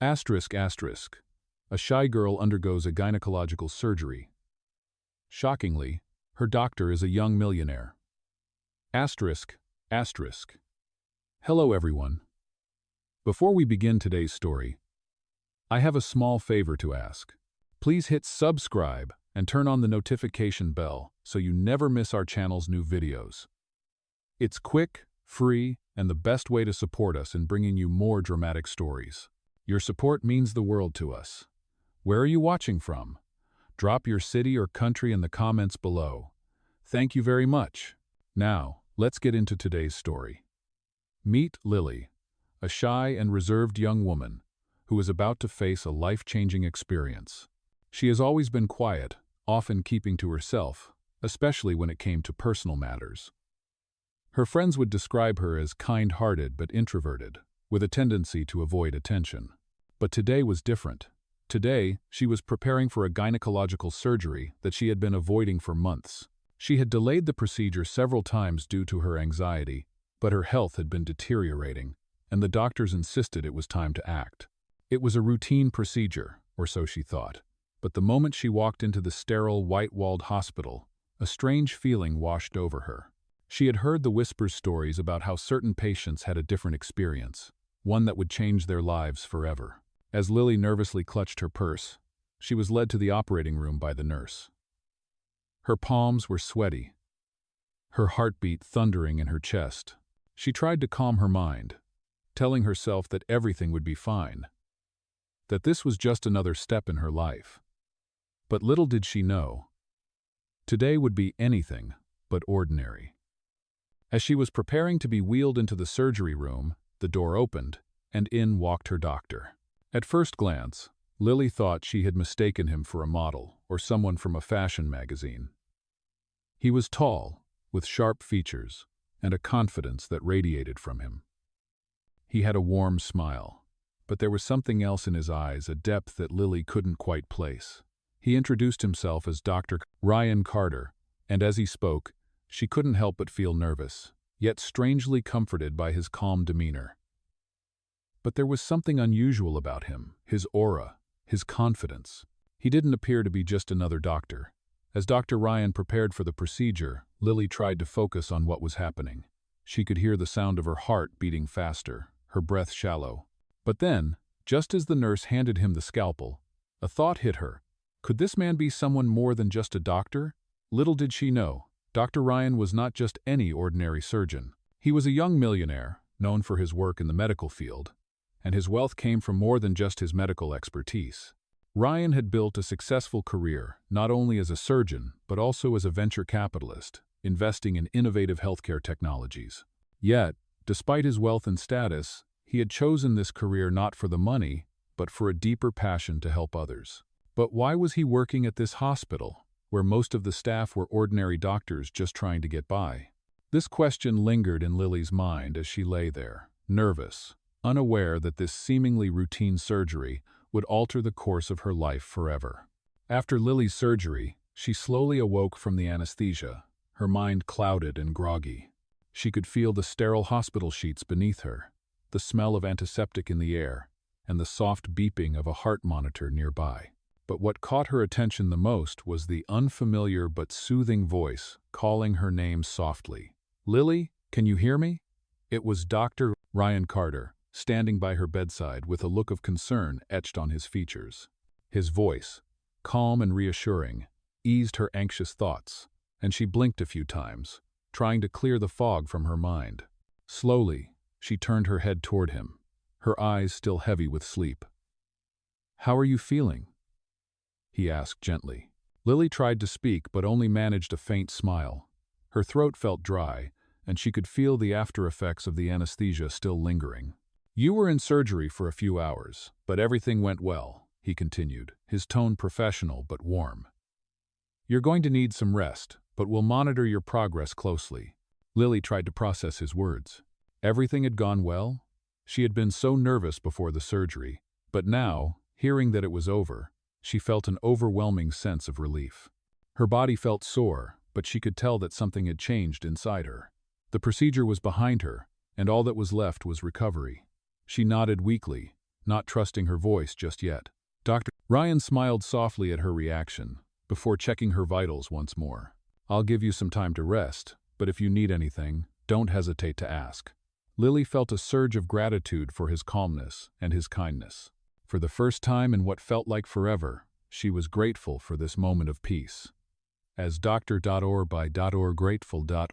Asterisk asterisk. A shy girl undergoes a gynecological surgery. Shockingly, her doctor is a young millionaire. Asterisk asterisk. Hello everyone. Before we begin today's story, I have a small favor to ask. Please hit subscribe and turn on the notification bell so you never miss our channel's new videos. It's quick, free, and the best way to support us in bringing you more dramatic stories. Your support means the world to us. Where are you watching from? Drop your city or country in the comments below. Thank you very much. Now, let's get into today's story. Meet Lily, a shy and reserved young woman who is about to face a life-changing experience. She has always been quiet, often keeping to herself, especially when it came to personal matters. Her friends would describe her as kind-hearted but introverted, with a tendency to avoid attention. But today was different. Today, she was preparing for a gynecological surgery that she had been avoiding for months. She had delayed the procedure several times due to her anxiety, but her health had been deteriorating, and the doctors insisted it was time to act. It was a routine procedure, or so she thought. But the moment she walked into the sterile, white-walled hospital, a strange feeling washed over her. She had heard the whispers stories about how certain patients had a different experience, one that would change their lives forever. As Lily nervously clutched her purse, she was led to the operating room by the nurse. Her palms were sweaty, her heartbeat thundering in her chest. She tried to calm her mind, telling herself that everything would be fine, that this was just another step in her life. But little did she know, today would be anything but ordinary. As she was preparing to be wheeled into the surgery room, the door opened, and in walked her doctor. At first glance, Lily thought she had mistaken him for a model or someone from a fashion magazine. He was tall, with sharp features, and a confidence that radiated from him. He had a warm smile, but there was something else in his eyes, a depth that Lily couldn't quite place. He introduced himself as Dr. Ryan Carter, and as he spoke, she couldn't help but feel nervous, yet strangely comforted by his calm demeanor. But there was something unusual about him, his aura, his confidence. He didn't appear to be just another doctor. As Dr. Ryan prepared for the procedure, Lily tried to focus on what was happening. She could hear the sound of her heart beating faster, her breath shallow. But then, just as the nurse handed him the scalpel, a thought hit her. Could this man be someone more than just a doctor? Little did she know, Dr. Ryan was not just any ordinary surgeon. He was a young millionaire, known for his work in the medical field, and his wealth came from more than just his medical expertise. Ryan had built a successful career, not only as a surgeon, but also as a venture capitalist, investing in innovative healthcare technologies. Yet, despite his wealth and status, he had chosen this career not for the money, but for a deeper passion to help others. But why was he working at this hospital, where most of the staff were ordinary doctors just trying to get by? This question lingered in Lily's mind as she lay there, nervous, unaware that this seemingly routine surgery would alter the course of her life forever. After Lily's surgery, she slowly awoke from the anesthesia, her mind clouded and groggy. She could feel the sterile hospital sheets beneath her, the smell of antiseptic in the air, and the soft beeping of a heart monitor nearby. But what caught her attention the most was the unfamiliar but soothing voice calling her name softly. "Lily, can you hear me?" It was Dr. Ryan Carter, standing by her bedside with a look of concern etched on his features. His voice, calm and reassuring, eased her anxious thoughts, and she blinked a few times, trying to clear the fog from her mind. Slowly, she turned her head toward him, her eyes still heavy with sleep. "How are you feeling?" he asked gently. Lily tried to speak but only managed a faint smile. Her throat felt dry, and she could feel the after-effects of the anesthesia still lingering. "You were in surgery for a few hours, but everything went well," he continued, his tone professional but warm. "You're going to need some rest, but we'll monitor your progress closely." Lily tried to process his words. Everything had gone well? She had been so nervous before the surgery, but now, hearing that it was over, she felt an overwhelming sense of relief. Her body felt sore, but she could tell that something had changed inside her. The procedure was behind her, and all that was left was recovery. She nodded weakly, not trusting her voice just yet. Dr. Ryan smiled softly at her reaction, before checking her vitals once more. I'll give you some time to rest, but if you need anything, don't hesitate to ask. Lily felt a surge of gratitude for his calmness and his kindness. For the first time in what felt like forever, she was grateful for this moment of peace. As Dr.Orr by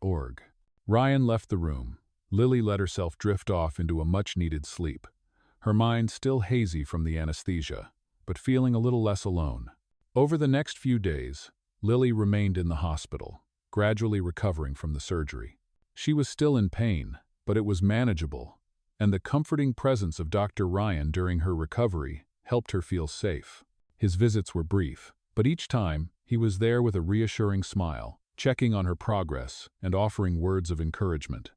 .org. Ryan left the room. Lily let herself drift off into a much-needed sleep, her mind still hazy from the anesthesia, but feeling a little less alone. Over the next few days, Lily remained in the hospital, gradually recovering from the surgery. She was still in pain, but it was manageable, and the comforting presence of Dr. Ryan during her recovery helped her feel safe. His visits were brief, but each time, he was there with a reassuring smile, checking on her progress and offering words of encouragement.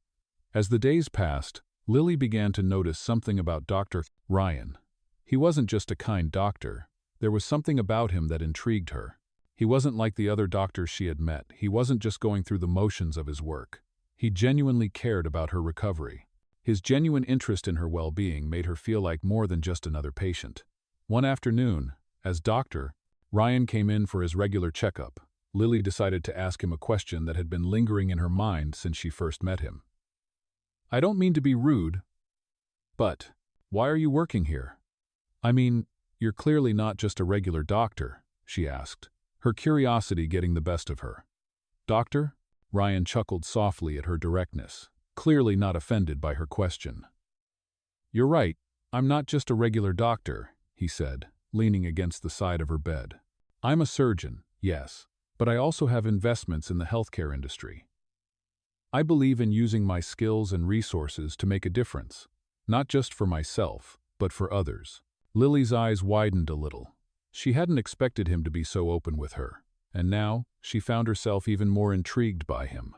As the days passed, Lily began to notice something about Dr. Ryan. He wasn't just a kind doctor. There was something about him that intrigued her. He wasn't like the other doctors she had met. He wasn't just going through the motions of his work. He genuinely cared about her recovery. His genuine interest in her well-being made her feel like more than just another patient. One afternoon, as Dr. Ryan came in for his regular checkup, Lily decided to ask him a question that had been lingering in her mind since she first met him. I don't mean to be rude, but why are you working here? I mean, you're clearly not just a regular doctor, she asked, her curiosity getting the best of her. Doctor? Ryan chuckled softly at her directness, clearly not offended by her question. You're right, I'm not just a regular doctor, he said, leaning against the side of her bed. I'm a surgeon, yes, but I also have investments in the healthcare industry. I believe in using my skills and resources to make a difference, not just for myself, but for others. Lily's eyes widened a little. She hadn't expected him to be so open with her, and now she found herself even more intrigued by him.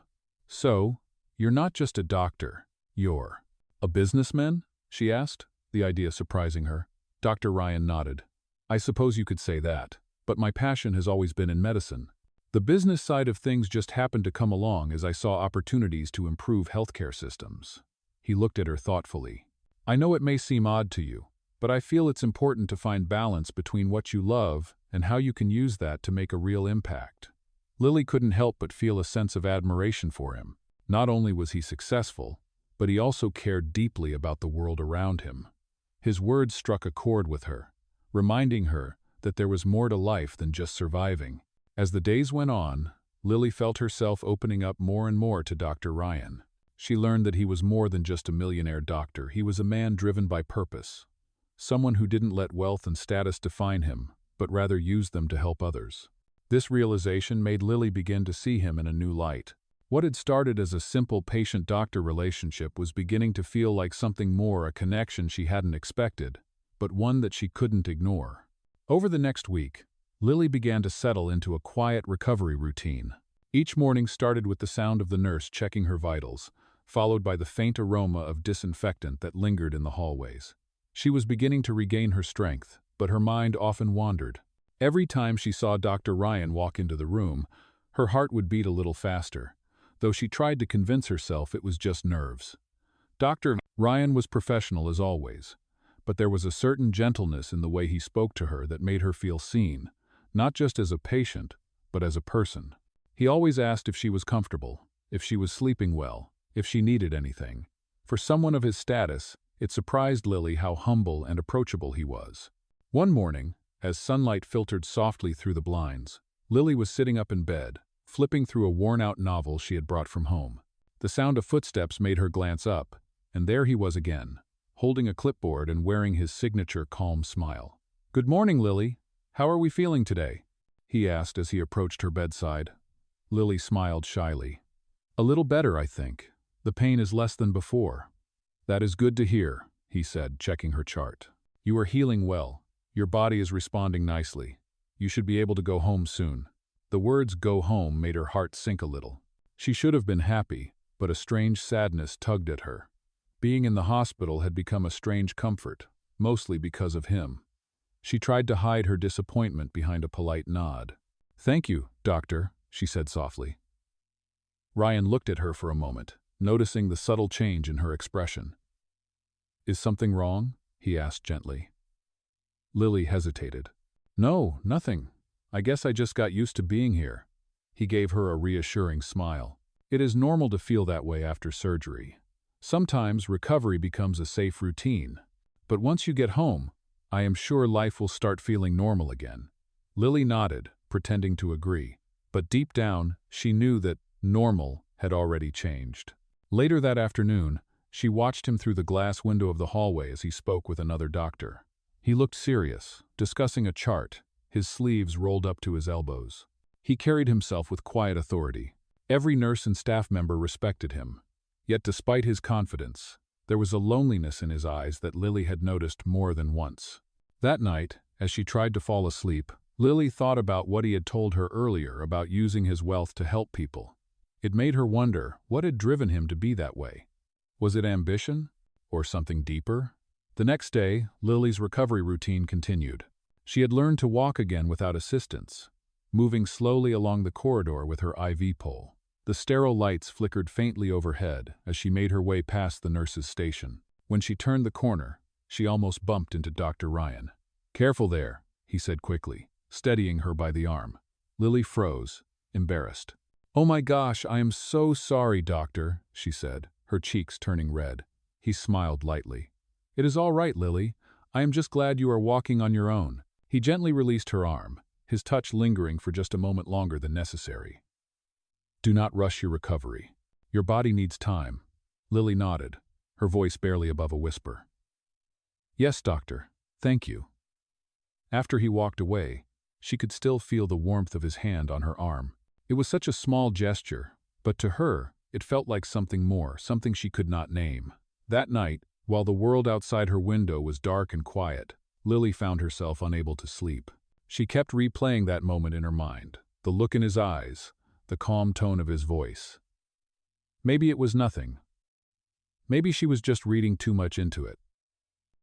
So, you're not just a doctor, you're a businessman? She asked, the idea surprising her. Dr. Ryan nodded. I suppose you could say that, but my passion has always been in medicine. The business side of things just happened to come along as I saw opportunities to improve healthcare systems. He looked at her thoughtfully. I know it may seem odd to you, but I feel it's important to find balance between what you love and how you can use that to make a real impact. Lily couldn't help but feel a sense of admiration for him. Not only was he successful, but he also cared deeply about the world around him. His words struck a chord with her, reminding her that there was more to life than just surviving. As the days went on, Lily felt herself opening up more and more to Dr. Ryan. She learned that he was more than just a millionaire doctor. He was a man driven by purpose. Someone who didn't let wealth and status define him, but rather used them to help others. This realization made Lily begin to see him in a new light. What had started as a simple patient-doctor relationship was beginning to feel like something more, a connection she hadn't expected, but one that she couldn't ignore. Over the next week, Lily began to settle into a quiet recovery routine. Each morning started with the sound of the nurse checking her vitals, followed by the faint aroma of disinfectant that lingered in the hallways. She was beginning to regain her strength, but her mind often wandered. Every time she saw Dr. Ryan walk into the room, her heart would beat a little faster, though she tried to convince herself it was just nerves. Dr. Ryan was professional as always, but there was a certain gentleness in the way he spoke to her that made her feel seen, not just as a patient, but as a person. He always asked if she was comfortable, if she was sleeping well, if she needed anything. For someone of his status, it surprised Lily how humble and approachable he was. One morning, as sunlight filtered softly through the blinds, Lily was sitting up in bed, flipping through a worn-out novel she had brought from home. The sound of footsteps made her glance up, and there he was again, holding a clipboard and wearing his signature calm smile. "Good morning, Lily. How are we feeling today?" he asked as he approached her bedside. Lily smiled shyly. "A little better, I think. The pain is less than before." "That is good to hear," he said, checking her chart. "You are healing well. Your body is responding nicely. You should be able to go home soon." The words "go home" made her heart sink a little. She should have been happy, but a strange sadness tugged at her. Being in the hospital had become a strange comfort, mostly because of him. She tried to hide her disappointment behind a polite nod. "Thank you, doctor," she said softly. Ryan looked at her for a moment, noticing the subtle change in her expression. "Is something wrong?" he asked gently. Lily hesitated. No, nothing. I guess I just got used to being here. He gave her a reassuring smile. It is normal to feel that way after surgery. Sometimes recovery becomes a safe routine. But once you get home, I am sure life will start feeling normal again. Lily nodded, pretending to agree. But deep down, she knew that normal had already changed. Later that afternoon, she watched him through the glass window of the hallway as he spoke with another doctor. He looked serious, discussing a chart, his sleeves rolled up to his elbows. He carried himself with quiet authority. Every nurse and staff member respected him. Yet despite his confidence, there was a loneliness in his eyes that Lily had noticed more than once. That night, as she tried to fall asleep, Lily thought about what he had told her earlier about using his wealth to help people. It made her wonder what had driven him to be that way. Was it ambition? Or something deeper? The next day, Lily's recovery routine continued. She had learned to walk again without assistance, moving slowly along the corridor with her IV pole. The sterile lights flickered faintly overhead as she made her way past the nurse's station. When she turned the corner, she almost bumped into Dr. Ryan. "Careful there," he said quickly, steadying her by the arm. Lily froze, embarrassed. "Oh my gosh, I am so sorry, doctor," she said, her cheeks turning red. He smiled lightly. "It is all right, Lily. I am just glad you are walking on your own." He gently released her arm, his touch lingering for just a moment longer than necessary. "Do not rush your recovery. Your body needs time." Lily nodded, her voice barely above a whisper. "Yes, doctor. Thank you." After he walked away, she could still feel the warmth of his hand on her arm. It was such a small gesture, but to her, it felt like something more, something she could not name. That night, while the world outside her window was dark and quiet, Lily found herself unable to sleep. She kept replaying that moment in her mind, the look in his eyes, the calm tone of his voice. Maybe it was nothing. Maybe she was just reading too much into it.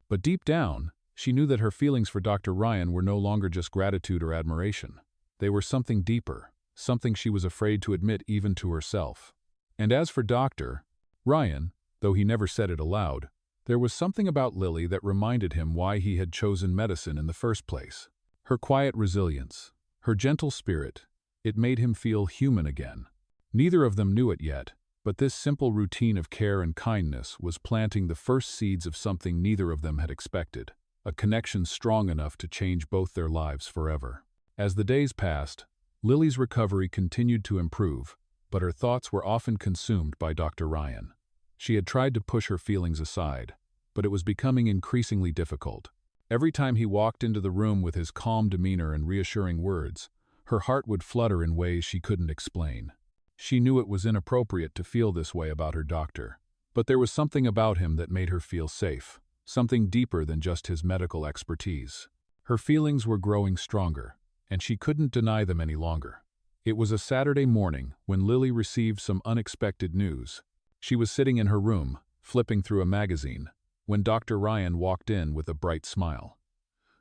But deep down, she knew that her feelings for Dr. Ryan were no longer just gratitude or admiration. They were something deeper, something she was afraid to admit even to herself. And as for Dr. Ryan, though he never said it aloud, there was something about Lily that reminded him why he had chosen medicine in the first place. Her quiet resilience, her gentle spirit, it made him feel human again. Neither of them knew it yet, but this simple routine of care and kindness was planting the first seeds of something neither of them had expected, a connection strong enough to change both their lives forever. As the days passed, Lily's recovery continued to improve, but her thoughts were often consumed by Dr. Ryan. She had tried to push her feelings aside, but it was becoming increasingly difficult. Every time he walked into the room with his calm demeanor and reassuring words, her heart would flutter in ways she couldn't explain. She knew it was inappropriate to feel this way about her doctor, but there was something about him that made her feel safe, something deeper than just his medical expertise. Her feelings were growing stronger, and she couldn't deny them any longer. It was a Saturday morning when Lily received some unexpected news. She was sitting in her room, flipping through a magazine, when Dr. Ryan walked in with a bright smile.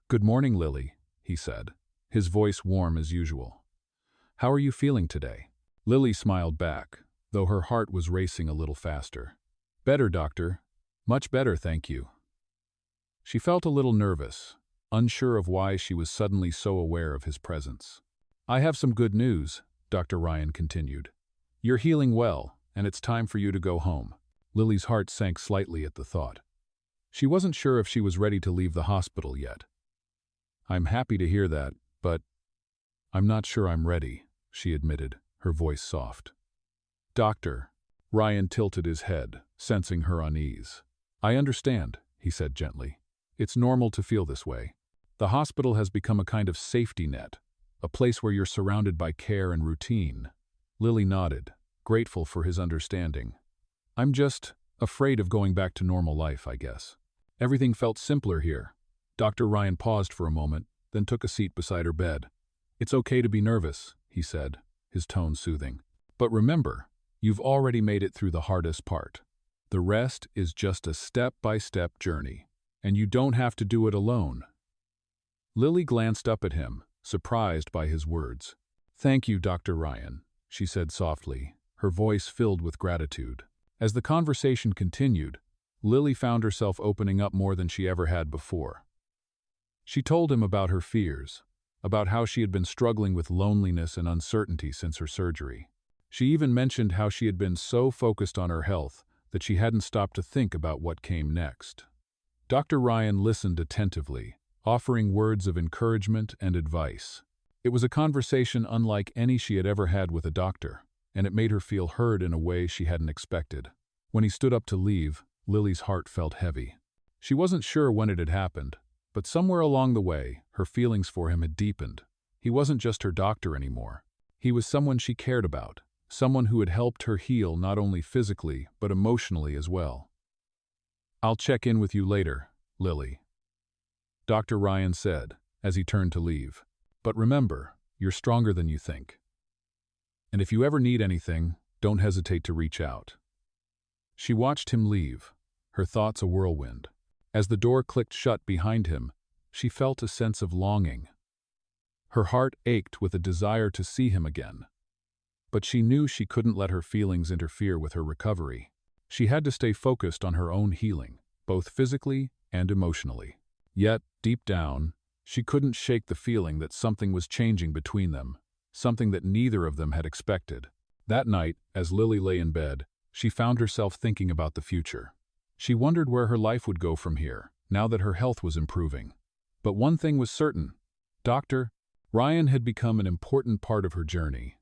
"Good morning, Lily," he said, his voice warm as usual. "How are you feeling today?" Lily smiled back, though her heart was racing a little faster. "Better, doctor. Much better, thank you." She felt a little nervous, unsure of why she was suddenly so aware of his presence. "I have some good news," Dr. Ryan continued. "You're healing well, and it's time for you to go home." Lily's heart sank slightly at the thought. She wasn't sure if she was ready to leave the hospital yet. "I'm happy to hear that, but I'm not sure I'm ready," she admitted, her voice soft. "Doctor," Ryan tilted his head, sensing her unease. "I understand," he said gently. "It's normal to feel this way. The hospital has become a kind of safety net, a place where you're surrounded by care and routine." Lily nodded, grateful for his understanding. "I'm just afraid of going back to normal life, I guess. Everything felt simpler here." Dr. Ryan paused for a moment, then took a seat beside her bed. "It's okay to be nervous," he said, his tone soothing. "But remember, you've already made it through the hardest part. The rest is just a step-by-step journey, and you don't have to do it alone." Lily glanced up at him, surprised by his words. "Thank you, Dr. Ryan," she said softly, her voice filled with gratitude. As the conversation continued, Lily found herself opening up more than she ever had before. She told him about her fears, about how she had been struggling with loneliness and uncertainty since her surgery. She even mentioned how she had been so focused on her health that she hadn't stopped to think about what came next. Dr. Ryan listened attentively, offering words of encouragement and advice. It was a conversation unlike any she had ever had with a doctor, and it made her feel heard in a way she hadn't expected. When he stood up to leave, Lily's heart felt heavy. She wasn't sure when it had happened, but somewhere along the way, her feelings for him had deepened. He wasn't just her doctor anymore. He was someone she cared about, someone who had helped her heal not only physically, but emotionally as well. "I'll check in with you later, Lily," Dr. Ryan said, as he turned to leave. "But remember, you're stronger than you think. And if you ever need anything, don't hesitate to reach out." She watched him leave, her thoughts a whirlwind. As the door clicked shut behind him, she felt a sense of longing. Her heart ached with a desire to see him again. But she knew she couldn't let her feelings interfere with her recovery. She had to stay focused on her own healing, both physically and emotionally. Yet, deep down, she couldn't shake the feeling that something was changing between them, something that neither of them had expected. That night, as Lily lay in bed, she found herself thinking about the future. She wondered where her life would go from here, now that her health was improving. But one thing was certain: Dr. Ryan had become an important part of her journey.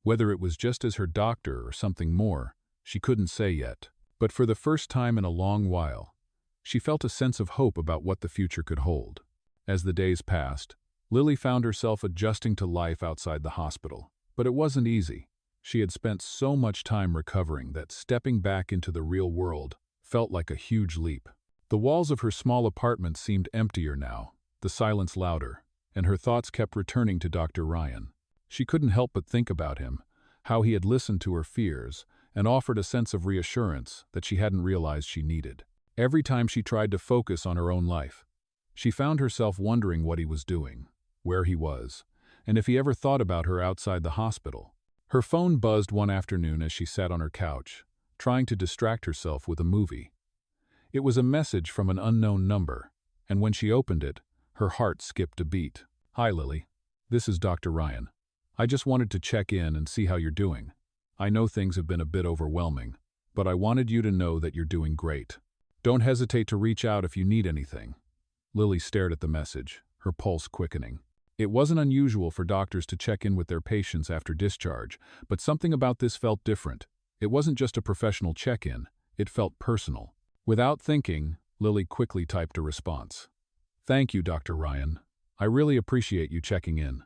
Whether it was just as her doctor or something more, she couldn't say yet. But for the first time in a long while, she felt a sense of hope about what the future could hold. As the days passed, Lily found herself adjusting to life outside the hospital. But it wasn't easy. She had spent so much time recovering that stepping back into the real world felt like a huge leap. The walls of her small apartment seemed emptier now, the silence louder, and her thoughts kept returning to Dr. Ryan. She couldn't help but think about him, how he had listened to her fears and offered a sense of reassurance that she hadn't realized she needed. Every time she tried to focus on her own life, she found herself wondering what he was doing, where he was, and if he ever thought about her outside the hospital. Her phone buzzed one afternoon as she sat on her couch, trying to distract herself with a movie. It was a message from an unknown number, and when she opened it, her heart skipped a beat. "Hi, Lily. This is Dr. Ryan. I just wanted to check in and see how you're doing. I know things have been a bit overwhelming, but I wanted you to know that you're doing great. Don't hesitate to reach out if you need anything." Lily stared at the message, her pulse quickening. It wasn't unusual for doctors to check in with their patients after discharge, but something about this felt different. It wasn't just a professional check-in, it felt personal. Without thinking, Lily quickly typed a response. "Thank you, Dr. Ryan. I really appreciate you checking in.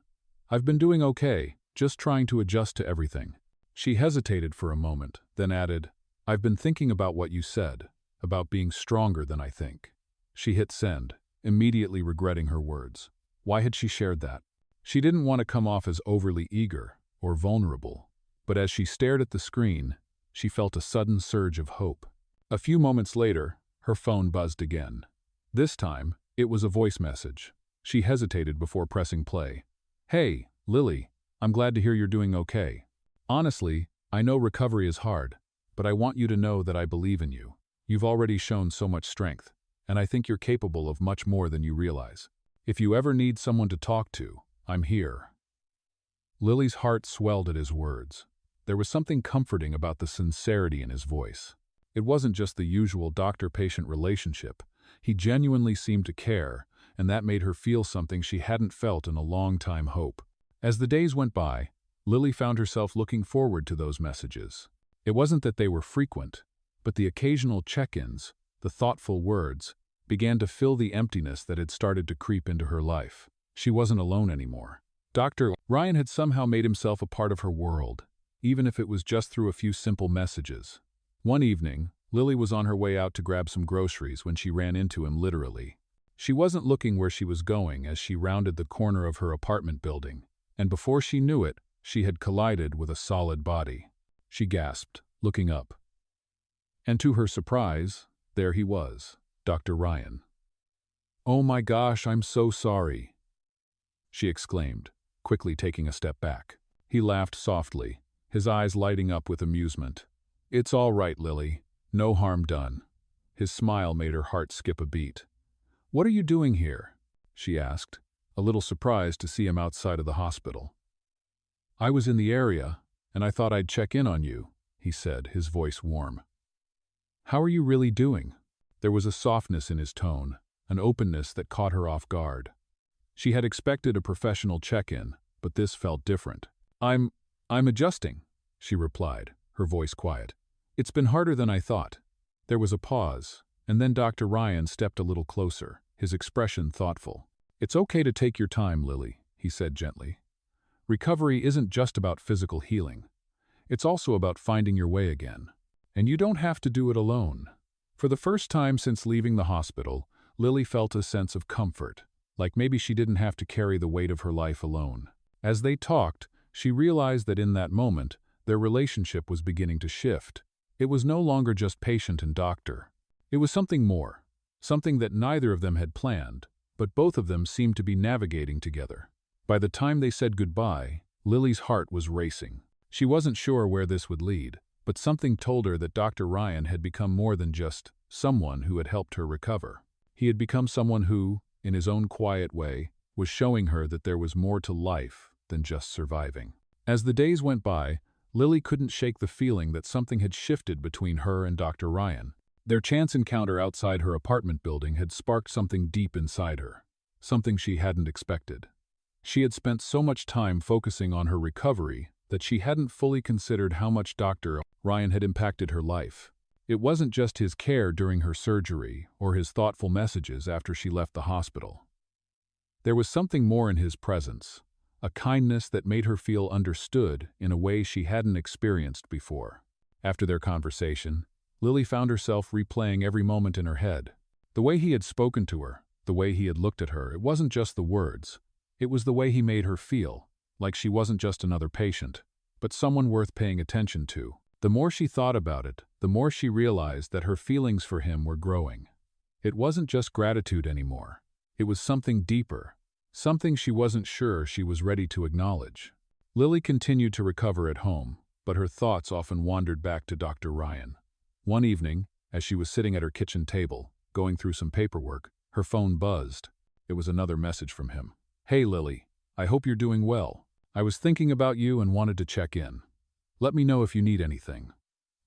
I've been doing okay, just trying to adjust to everything." She hesitated for a moment, then added, "I've been thinking about what you said, about being stronger than I think." She hit send, immediately regretting her words. Why had she shared that? She didn't want to come off as overly eager or vulnerable, but as she stared at the screen, she felt a sudden surge of hope. A few moments later, her phone buzzed again. This time, it was a voice message. She hesitated before pressing play. "Hey, Lily, I'm glad to hear you're doing okay. Honestly, I know recovery is hard, but I want you to know that I believe in you. You've already shown so much strength, and I think you're capable of much more than you realize. If you ever need someone to talk to, I'm here." Lily's heart swelled at his words. There was something comforting about the sincerity in his voice. It wasn't just the usual doctor-patient relationship. He genuinely seemed to care, and that made her feel something she hadn't felt in a long time: hope. As the days went by, Lily found herself looking forward to those messages. It wasn't that they were frequent, but the occasional check-ins, the thoughtful words, began to fill the emptiness that had started to creep into her life. She wasn't alone anymore. Dr. Ryan had somehow made himself a part of her world, even if it was just through a few simple messages. One evening, Lily was on her way out to grab some groceries when she ran into him literally. She wasn't looking where she was going as she rounded the corner of her apartment building, and before she knew it, she had collided with a solid body. She gasped, looking up. And to her surprise, there he was, Dr. Ryan. "Oh my gosh, I'm so sorry," she exclaimed, quickly taking a step back. He laughed softly, his eyes lighting up with amusement. "It's all right, Lily. No harm done." His smile made her heart skip a beat. "What are you doing here?" she asked, a little surprised to see him outside of the hospital. "I was in the area, and I thought I'd check in on you," he said, his voice warm. "How are you really doing?" There was a softness in his tone, an openness that caught her off guard. She had expected a professional check-in, but this felt different. I'm adjusting," she replied, her voice quiet. "It's been harder than I thought." There was a pause, and then Dr. Ryan stepped a little closer, his expression thoughtful. "It's okay to take your time, Lily," he said gently. "Recovery isn't just about physical healing. It's also about finding your way again. And you don't have to do it alone." For the first time since leaving the hospital, Lily felt a sense of comfort, like maybe she didn't have to carry the weight of her life alone. As they talked, she realized that in that moment, their relationship was beginning to shift. It was no longer just patient and doctor. It was something more, something that neither of them had planned, but both of them seemed to be navigating together. By the time they said goodbye, Lily's heart was racing. She wasn't sure where this would lead, but something told her that Dr. Ryan had become more than just someone who had helped her recover. He had become someone who, in his own quiet way, was showing her that there was more to life than just surviving. As the days went by, Lily couldn't shake the feeling that something had shifted between her and Dr. Ryan. Their chance encounter outside her apartment building had sparked something deep inside her, something she hadn't expected. She had spent so much time focusing on her recovery that she hadn't fully considered how much Dr. Ryan had impacted her life. It wasn't just his care during her surgery or his thoughtful messages after she left the hospital. There was something more in his presence, a kindness that made her feel understood in a way she hadn't experienced before. After their conversation, Lily found herself replaying every moment in her head. The way he had spoken to her, the way he had looked at her, it wasn't just the words. It was the way he made her feel, like she wasn't just another patient, but someone worth paying attention to. The more she thought about it, the more she realized that her feelings for him were growing. It wasn't just gratitude anymore. It was something deeper, something she wasn't sure she was ready to acknowledge. Lily continued to recover at home, but her thoughts often wandered back to Dr. Ryan. One evening, as she was sitting at her kitchen table, going through some paperwork, her phone buzzed. It was another message from him. "Hey Lily, I hope you're doing well. I was thinking about you and wanted to check in. Let me know if you need anything."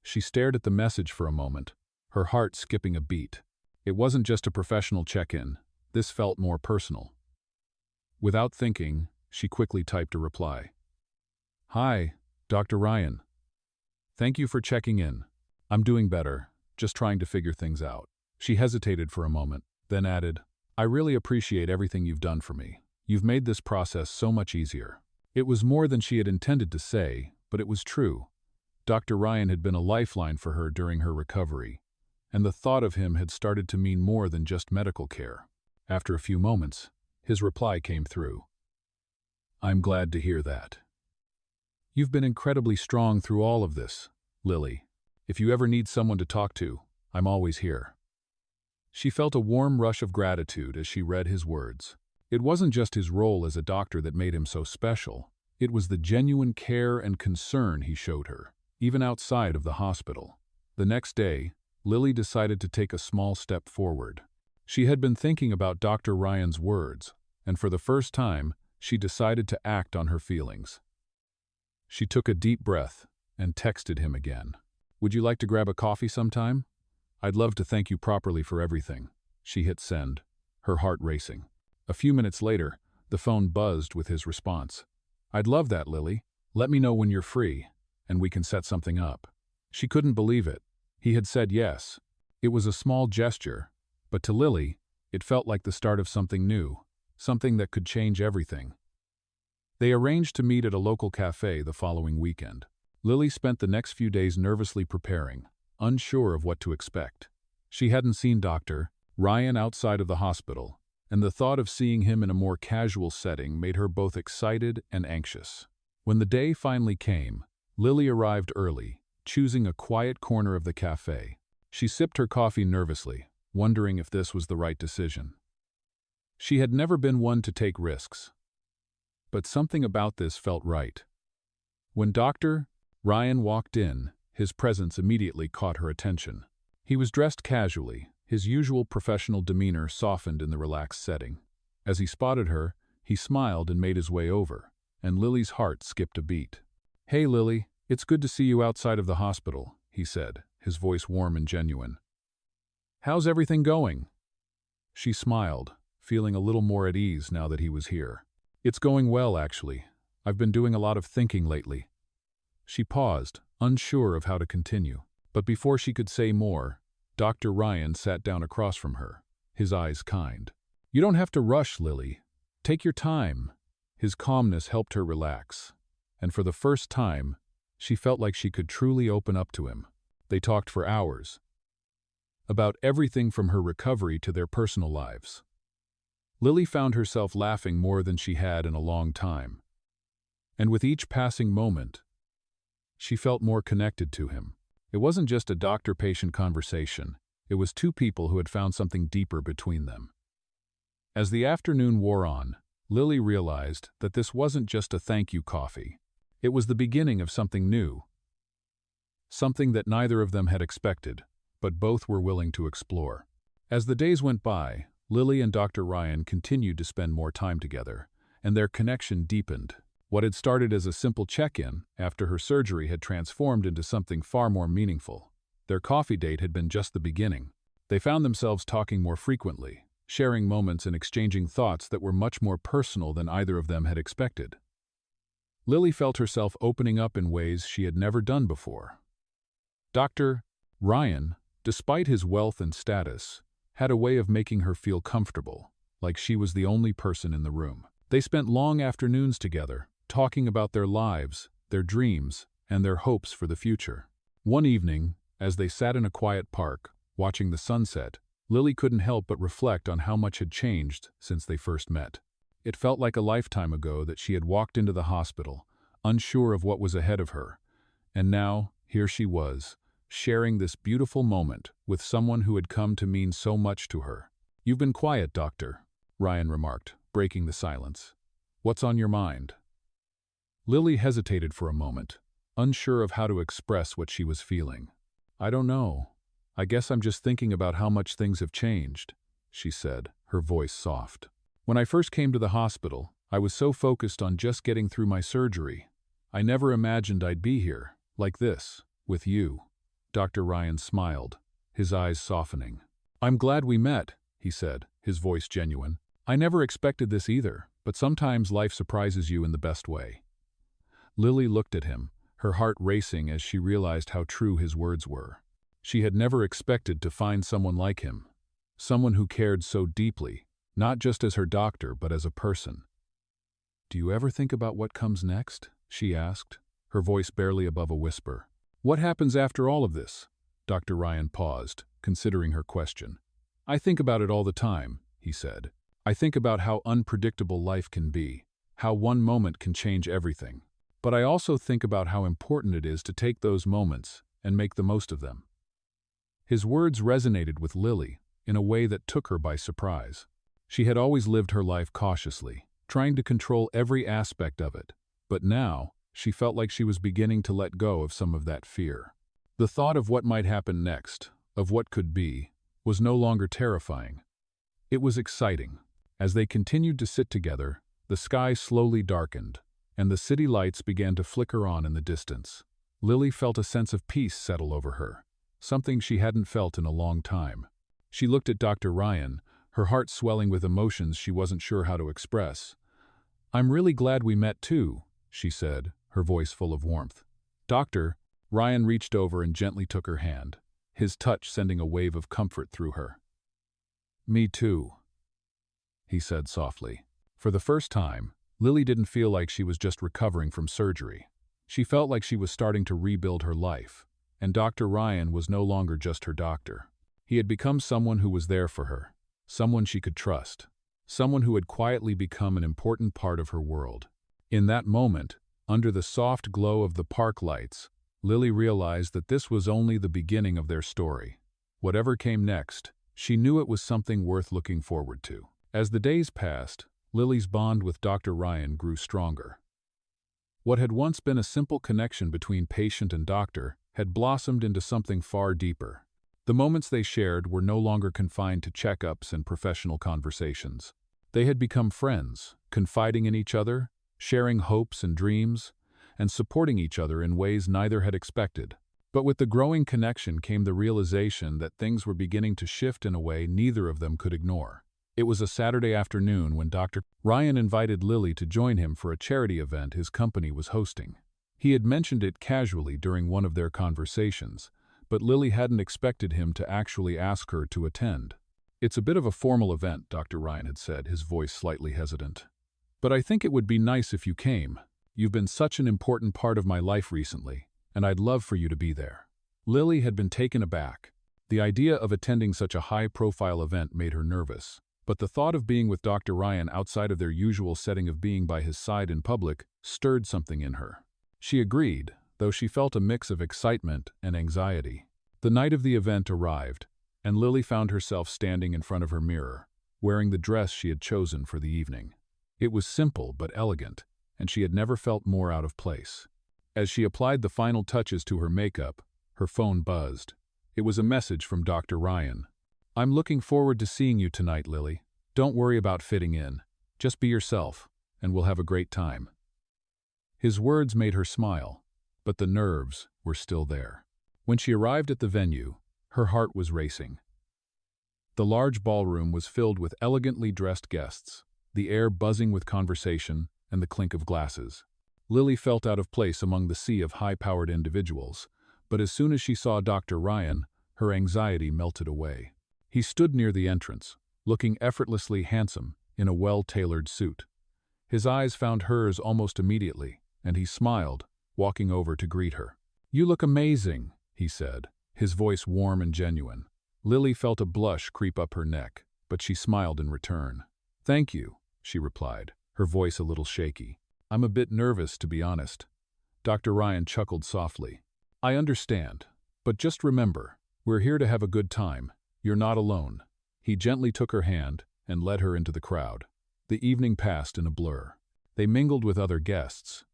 She stared at the message for a moment, her heart skipping a beat. It wasn't just a professional check-in. This felt more personal. Without thinking, she quickly typed a reply. "Hi, Dr. Ryan. Thank you for checking in. I'm doing better, just trying to figure things out." She hesitated for a moment, then added, "I really appreciate everything you've done for me. You've made this process so much easier." It was more than she had intended to say, but it was true. Dr. Ryan had been a lifeline for her during her recovery, and the thought of him had started to mean more than just medical care. After a few moments, his reply came through. "I'm glad to hear that. You've been incredibly strong through all of this, Lily. If you ever need someone to talk to, I'm always here." She felt a warm rush of gratitude as she read his words. It wasn't just his role as a doctor that made him so special. It was the genuine care and concern he showed her, even outside of the hospital. The next day, Lily decided to take a small step forward. She had been thinking about Dr. Ryan's words, and for the first time, she decided to act on her feelings. She took a deep breath and texted him again. "Would you like to grab a coffee sometime? I'd love to thank you properly for everything." She hit send, her heart racing. A few minutes later, the phone buzzed with his response. "I'd love that, Lily. Let me know when you're free, and we can set something up." She couldn't believe it. He had said yes. It was a small gesture, but to Lily, it felt like the start of something new, something that could change everything. They arranged to meet at a local cafe the following weekend. Lily spent the next few days nervously preparing, unsure of what to expect. She hadn't seen Dr. Ryan outside of the hospital, and the thought of seeing him in a more casual setting made her both excited and anxious. When the day finally came, Lily arrived early, choosing a quiet corner of the cafe. She sipped her coffee nervously, wondering if this was the right decision. She had never been one to take risks, but something about this felt right. When Dr. Ryan walked in, his presence immediately caught her attention. He was dressed casually, his usual professional demeanor softened in the relaxed setting. As he spotted her, he smiled and made his way over, and Lily's heart skipped a beat. "Hey Lily, it's good to see you outside of the hospital," he said, his voice warm and genuine. "How's everything going?" She smiled, feeling a little more at ease now that he was here. "It's going well, actually. I've been doing a lot of thinking lately." She paused, unsure of how to continue. But before she could say more, Dr. Ryan sat down across from her, his eyes kind. "You don't have to rush, Lily. Take your time." His calmness helped her relax, and for the first time, she felt like she could truly open up to him. They talked for hours, about everything from her recovery to their personal lives. Lily found herself laughing more than she had in a long time. And with each passing moment, she felt more connected to him. It wasn't just a doctor-patient conversation. It was two people who had found something deeper between them. As the afternoon wore on, Lily realized that this wasn't just a thank you coffee. It was the beginning of something new. Something that neither of them had expected, but both were willing to explore. As the days went by, Lily and Dr. Ryan continued to spend more time together, and their connection deepened. What had started as a simple check-in after her surgery had transformed into something far more meaningful. Their coffee date had been just the beginning. They found themselves talking more frequently, sharing moments and exchanging thoughts that were much more personal than either of them had expected. Lily felt herself opening up in ways she had never done before. Dr. Ryan, despite his wealth and status, had a way of making her feel comfortable, like she was the only person in the room. They spent long afternoons together, talking about their lives, their dreams, and their hopes for the future. One evening, as they sat in a quiet park, watching the sunset, Lily couldn't help but reflect on how much had changed since they first met. It felt like a lifetime ago that she had walked into the hospital, unsure of what was ahead of her, and now, here she was, sharing this beautiful moment with someone who had come to mean so much to her. "You've been quiet, Doctor," Ryan remarked, breaking the silence. "What's on your mind?" Lily hesitated for a moment, unsure of how to express what she was feeling. "I don't know. I guess I'm just thinking about how much things have changed," she said, her voice soft. "When I first came to the hospital, I was so focused on just getting through my surgery. I never imagined I'd be here, like this, with you." Dr. Ryan smiled, his eyes softening. "I'm glad we met," he said, his voice genuine. "I never expected this either, but sometimes life surprises you in the best way." Lily looked at him, her heart racing as she realized how true his words were. She had never expected to find someone like him, someone who cared so deeply, not just as her doctor but as a person. "Do you ever think about what comes next?" she asked, her voice barely above a whisper. "What happens after all of this?" Dr. Ryan paused, considering her question. "I think about it all the time," he said. "I think about how unpredictable life can be, how one moment can change everything. But I also think about how important it is to take those moments and make the most of them." His words resonated with Lily in a way that took her by surprise. She had always lived her life cautiously, trying to control every aspect of it, but now she felt like she was beginning to let go of some of that fear. The thought of what might happen next, of what could be, was no longer terrifying. It was exciting. As they continued to sit together, the sky slowly darkened, and the city lights began to flicker on in the distance. Lily felt a sense of peace settle over her, something she hadn't felt in a long time. She looked at Dr. Ryan, her heart swelling with emotions she wasn't sure how to express. "I'm really glad we met too," she said, her voice full of warmth. "Doctor," Ryan reached over and gently took her hand, his touch sending a wave of comfort through her. "Me too," he said softly. For the first time, Lily didn't feel like she was just recovering from surgery. She felt like she was starting to rebuild her life, and Dr. Ryan was no longer just her doctor. He had become someone who was there for her, someone she could trust, someone who had quietly become an important part of her world. In that moment, under the soft glow of the park lights, Lily realized that this was only the beginning of their story. Whatever came next, she knew it was something worth looking forward to. As the days passed, Lily's bond with Dr. Ryan grew stronger. What had once been a simple connection between patient and doctor had blossomed into something far deeper. The moments they shared were no longer confined to checkups and professional conversations. They had become friends, confiding in each other, sharing hopes and dreams, and supporting each other in ways neither had expected. But with the growing connection came the realization that things were beginning to shift in a way neither of them could ignore. It was a Saturday afternoon when Dr. Ryan invited Lily to join him for a charity event his company was hosting. He had mentioned it casually during one of their conversations, but Lily hadn't expected him to actually ask her to attend. "It's a bit of a formal event," Dr. Ryan had said, his voice slightly hesitant. "But I think it would be nice if you came. You've been such an important part of my life recently, and I'd love for you to be there." Lily had been taken aback. The idea of attending such a high-profile event made her nervous, but the thought of being with Dr. Ryan outside of their usual setting of being by his side in public stirred something in her. She agreed, though she felt a mix of excitement and anxiety. The night of the event arrived, and Lily found herself standing in front of her mirror, wearing the dress she had chosen for the evening. It was simple but elegant, and she had never felt more out of place. As she applied the final touches to her makeup, her phone buzzed. It was a message from Dr. Ryan. "I'm looking forward to seeing you tonight, Lily. Don't worry about fitting in. Just be yourself, and we'll have a great time." His words made her smile, but the nerves were still there. When she arrived at the venue, her heart was racing. The large ballroom was filled with elegantly dressed guests, the air buzzing with conversation and the clink of glasses. Lily felt out of place among the sea of high-powered individuals, but as soon as she saw Dr. Ryan, her anxiety melted away. He stood near the entrance, looking effortlessly handsome in a well-tailored suit. His eyes found hers almost immediately, and he smiled, walking over to greet her. "You look amazing," he said, his voice warm and genuine. Lily felt a blush creep up her neck, but she smiled in return. "Thank you," she replied, her voice a little shaky. "I'm a bit nervous, to be honest." Dr. Ryan chuckled softly. "I understand, but just remember, we're here to have a good time. You're not alone." He gently took her hand and led her into the crowd. The evening passed in a blur. They mingled with other guests.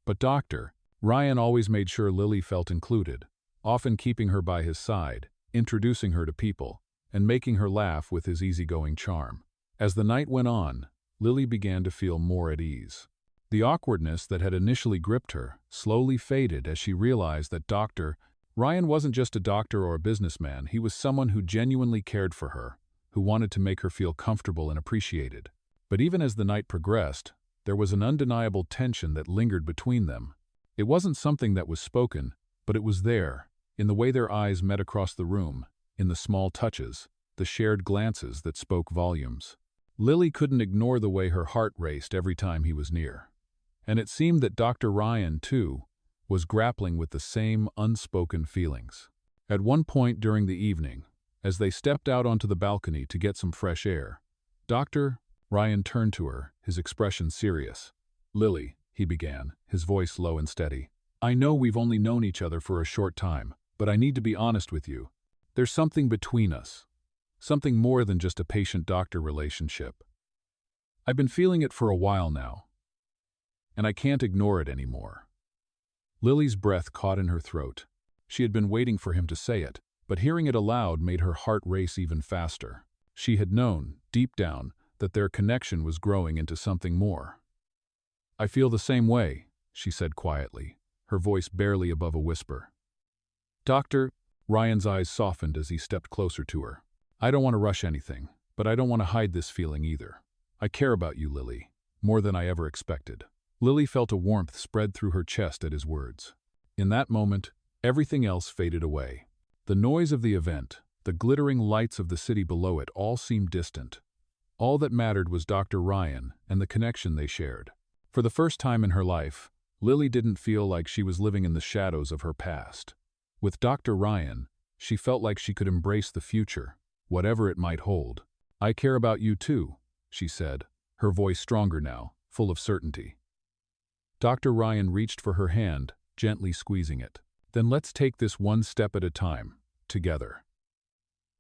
But Dr. Ryan always made sure Lily felt included, often keeping her by his side, introducing her to people, and making her laugh with his easygoing charm. As the night went on, Lily began to feel more at ease. The awkwardness that had initially gripped her slowly faded as she realized that Dr. Ryan wasn't just a doctor or a businessman, he was someone who genuinely cared for her, who wanted to make her feel comfortable and appreciated. But even as the night progressed, there was an undeniable tension that lingered between them. It wasn't something that was spoken, but it was there, in the way their eyes met across the room, in the small touches, the shared glances that spoke volumes. Lily couldn't ignore the way her heart raced every time he was near. And it seemed that Dr. Ryan, too, was grappling with the same unspoken feelings. At one point during the evening, as they stepped out onto the balcony to get some fresh air, Dr. Ryan turned to her, his expression serious. "Lily," he began, his voice low and steady, "I know we've only known each other for a short time, but I need to be honest with you. There's something between us. Something more than just a patient-doctor relationship. I've been feeling it for a while now, and I can't ignore it anymore." Lily's breath caught in her throat. She had been waiting for him to say it, but hearing it aloud made her heart race even faster. She had known, deep down, that their connection was growing into something more. "I feel the same way," she said quietly, her voice barely above a whisper. Dr. Ryan's eyes softened as he stepped closer to her. "I don't want to rush anything, but I don't want to hide this feeling either. I care about you, Lily, more than I ever expected." Lily felt a warmth spread through her chest at his words. In that moment, everything else faded away. The noise of the event, the glittering lights of the city below it all seemed distant. All that mattered was Dr. Ryan and the connection they shared. For the first time in her life, Lily didn't feel like she was living in the shadows of her past. With Dr. Ryan, she felt like she could embrace the future, whatever it might hold. "I care about you too," she said, her voice stronger now, full of certainty. Dr. Ryan reached for her hand, gently squeezing it. "Then let's take this one step at a time, together."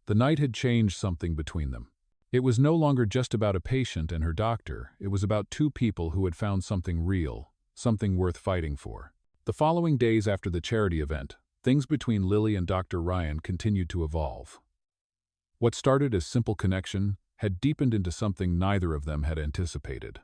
The night had changed something between them. It was no longer just about a patient and her doctor, it was about two people who had found something real, something worth fighting for. The following days after the charity event, things between Lily and Dr. Ryan continued to evolve. What started as simple connection had deepened into something neither of them had anticipated.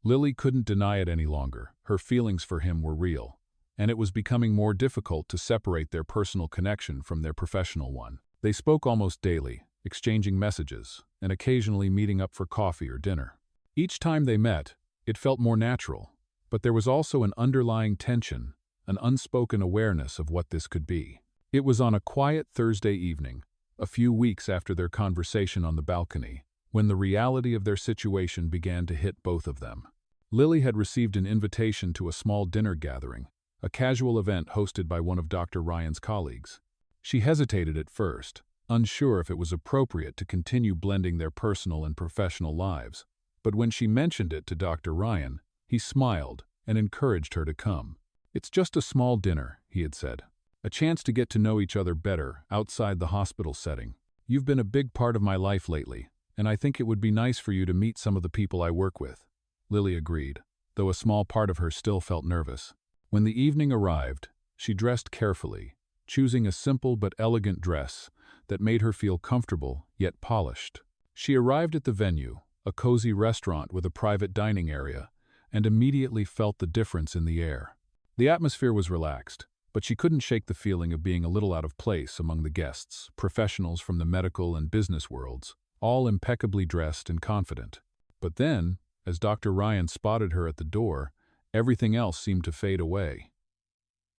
Lily couldn't deny it any longer. Her feelings for him were real, and it was becoming more difficult to separate their personal connection from their professional one. They spoke almost daily, exchanging messages, and occasionally meeting up for coffee or dinner. Each time they met, it felt more natural, but there was also an underlying tension, an unspoken awareness of what this could be. It was on a quiet Thursday evening, a few weeks after their conversation on the balcony, when the reality of their situation began to hit both of them. Lily had received an invitation to a small dinner gathering, a casual event hosted by one of Dr. Ryan's colleagues. She hesitated at first, unsure if it was appropriate to continue blending their personal and professional lives, but when she mentioned it to Dr. Ryan, he smiled and encouraged her to come. "It's just a small dinner," he had said. "A chance to get to know each other better outside the hospital setting. You've been a big part of my life lately, and I think it would be nice for you to meet some of the people I work with." Lily agreed, though a small part of her still felt nervous. When the evening arrived, she dressed carefully, choosing a simple but elegant dress that made her feel comfortable yet polished. She arrived at the venue, a cozy restaurant with a private dining area, and immediately felt the difference in the air. The atmosphere was relaxed, but she couldn't shake the feeling of being a little out of place among the guests, professionals from the medical and business worlds, all impeccably dressed and confident. But then, as Dr. Ryan spotted her at the door, everything else seemed to fade away.